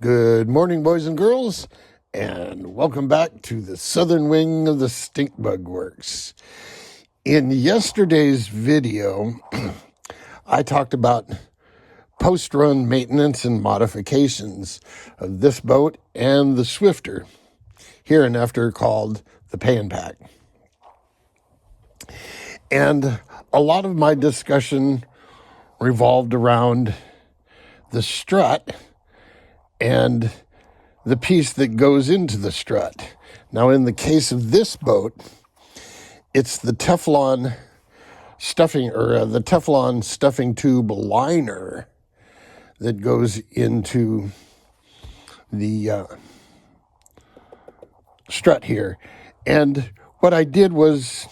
Good morning, boys and girls, and welcome back to the southern wing of the Stink Bug Works. In yesterday's video, I talked about post-run maintenance and modifications of this boat and the Swifter, hereinafter called the Pay and Pack. And a lot of my discussion revolved around the strut and the piece that goes into the strut. Now, in the case of this boat, it's the Teflon stuffing, or the Teflon stuffing tube liner that goes into the strut here. And what I did was,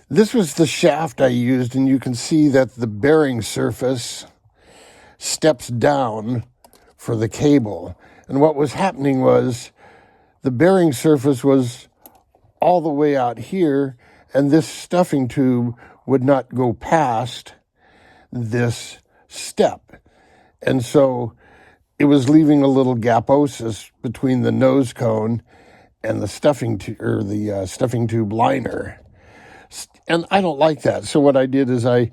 this was the shaft I used, and you can see that the bearing surface steps down for the cable. And what was happening was the bearing surface was all the way out here, and this stuffing tube would not go past this step. And so it was leaving a little gaposis between the nose cone and the stuffing tube liner. And I don't like that. So what I did is I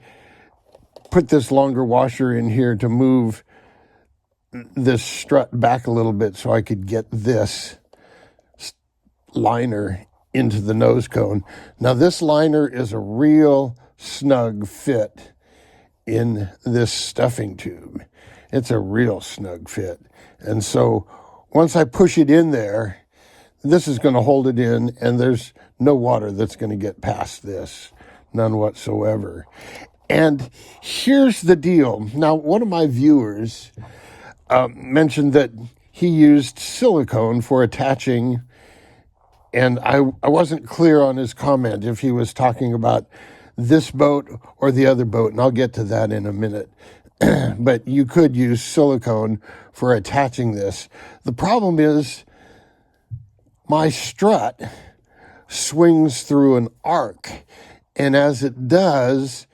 put this longer washer in here to move this strut back a little bit so I could get this liner into the nose cone. Now, this liner is a real snug fit in this stuffing tube. It's a real snug fit. And so once I push it in there, this is going to hold it in, and there's no water that's going to get past this, none whatsoever. And here's the deal. Now, one of my viewers mentioned that he used silicone for attaching, and I wasn't clear on his comment if he was talking about this boat or the other boat, and I'll get to that in a minute. But you could use silicone for attaching this. The problem is my strut swings through an arc, and as it does,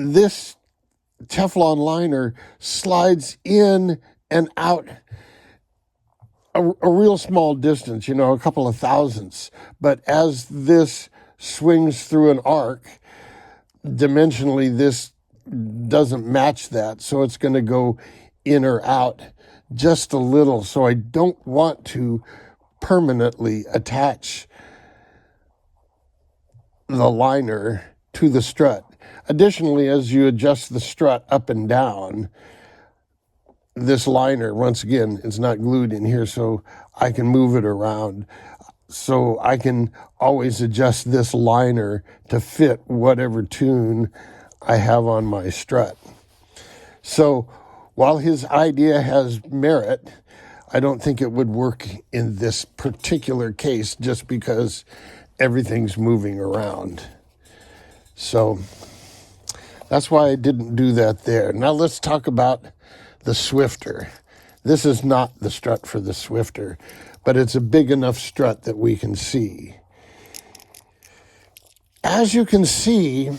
this Teflon liner slides in and out a real small distance, a couple of thousandths. But as this swings through an arc, dimensionally, this doesn't match that. So it's going to go in or out just a little. So I don't want to permanently attach the liner to the strut. Additionally, as you adjust the strut up and down, this liner, once again, is not glued in here, so I can move it around. So I can always adjust this liner to fit whatever tune I have on my strut. So while his idea has merit, I don't think it would work in this particular case just because everything's moving around. So that's why I didn't do that there. Now let's talk about the Swifter. This is not the strut for the Swifter, but it's a big enough strut that we can see. As you can see,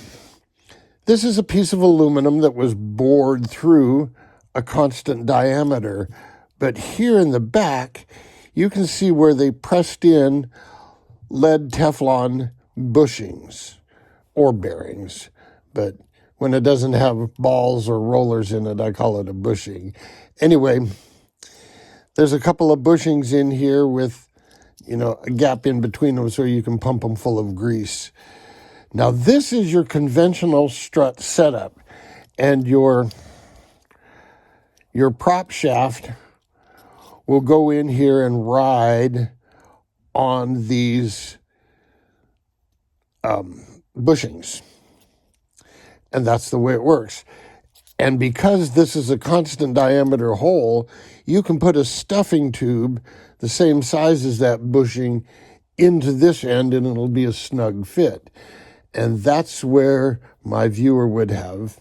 this is a piece of aluminum that was bored through a constant diameter. But here in the back, you can see where they pressed in lead Teflon bushings or bearings. But when it doesn't have balls or rollers in it, I call it a bushing. Anyway, there's a couple of bushings in here with, a gap in between them so you can pump them full of grease. Now, this is your conventional strut setup, and your prop shaft will go in here and ride on these bushings. And that's the way it works. And because this is a constant diameter hole, you can put a stuffing tube the same size as that bushing into this end, and it'll be a snug fit. And that's where my viewer would have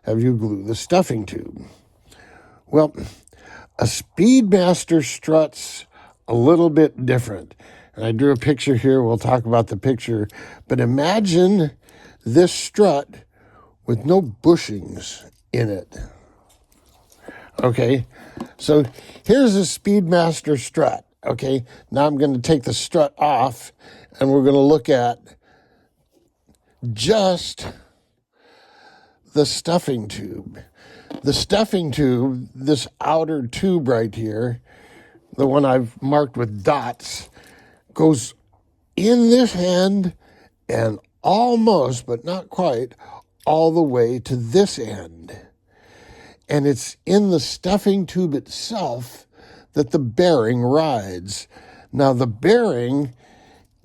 you glue the stuffing tube. Well, a Speedmaster strut's a little bit different. And I drew a picture here. We'll talk about the picture. But imagine this strut with no bushings in it. Okay, so here's a Speedmaster strut. Okay, now I'm going to take the strut off, and we're going to look at just the stuffing tube. The stuffing tube, this outer tube right here, the one I've marked with dots, goes in this end and almost, but not quite, all the way to this end. And it's in the stuffing tube itself that the bearing rides. Now, the bearing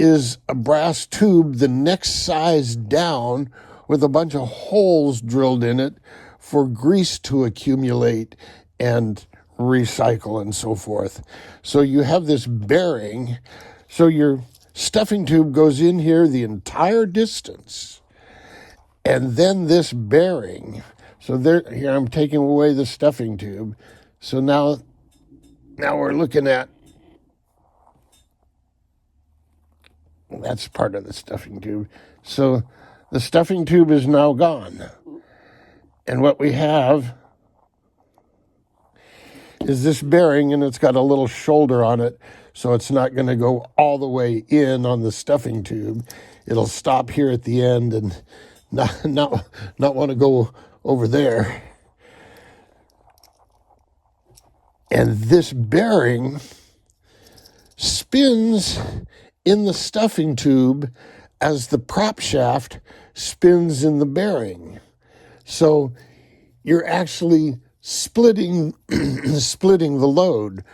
is a brass tube the next size down with a bunch of holes drilled in it for grease to accumulate and recycle and so forth. So you have this bearing. So your stuffing tube goes in here the entire distance. And then this bearing. So there, here I'm taking away the stuffing tube. So now we're looking at, that's part of the stuffing tube. So the stuffing tube is now gone. And what we have is this bearing, and it's got a little shoulder on it, so it's not going to go all the way in on the stuffing tube. It'll stop here at the end and not want to go over there. And this bearing spins in the stuffing tube as the prop shaft spins in the bearing. So you're actually splitting the load.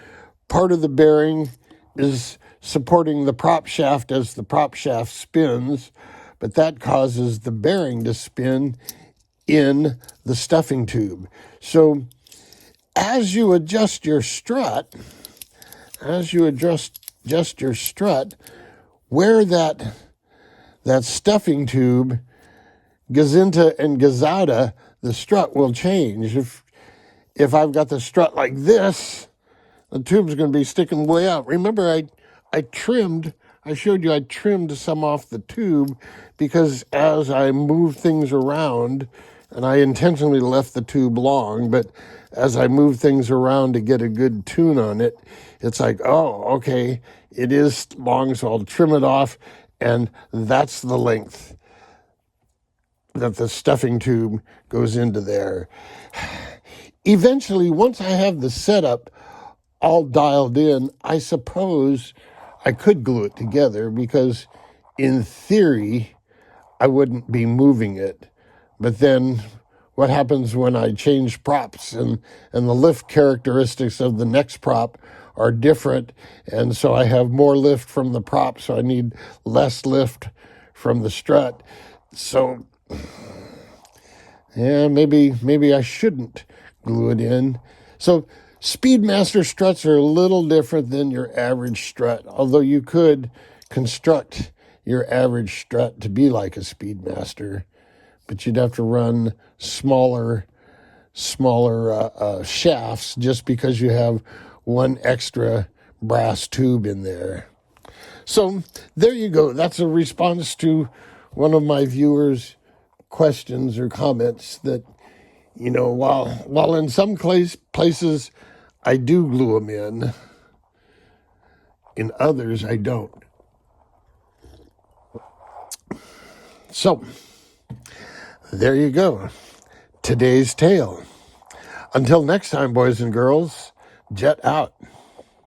Part of the bearing is supporting the prop shaft as the prop shaft spins, but that causes the bearing to spin in the stuffing tube. So as you adjust your strut, where that stuffing tube goes into and goes out of, the strut will change. If I've got the strut like this, the tube's going to be sticking way out. Remember, I showed you I trimmed some off the tube because as I moved things around, and I intentionally left the tube long, but as I moved things around to get a good tune on it, it's like, oh, okay, it is long, so I'll trim it off, and that's the length that the stuffing tube goes into there. Eventually, once I have the setup all dialed in, I suppose I could glue it together because in theory, I wouldn't be moving it. But then what happens when I change props and the lift characteristics of the next prop are different. And so I have more lift from the prop, so I need less lift from the strut. So yeah, maybe I shouldn't glue it in. So Speedmaster struts are a little different than your average strut, although you could construct your average strut to be like a Speedmaster, but you'd have to run smaller shafts just because you have one extra brass tube in there. So there you go. That's a response to one of my viewers' questions or comments that, while in some places I do glue them in others I don't. So there you go. Today's tale. Until next time, boys and girls, jet out.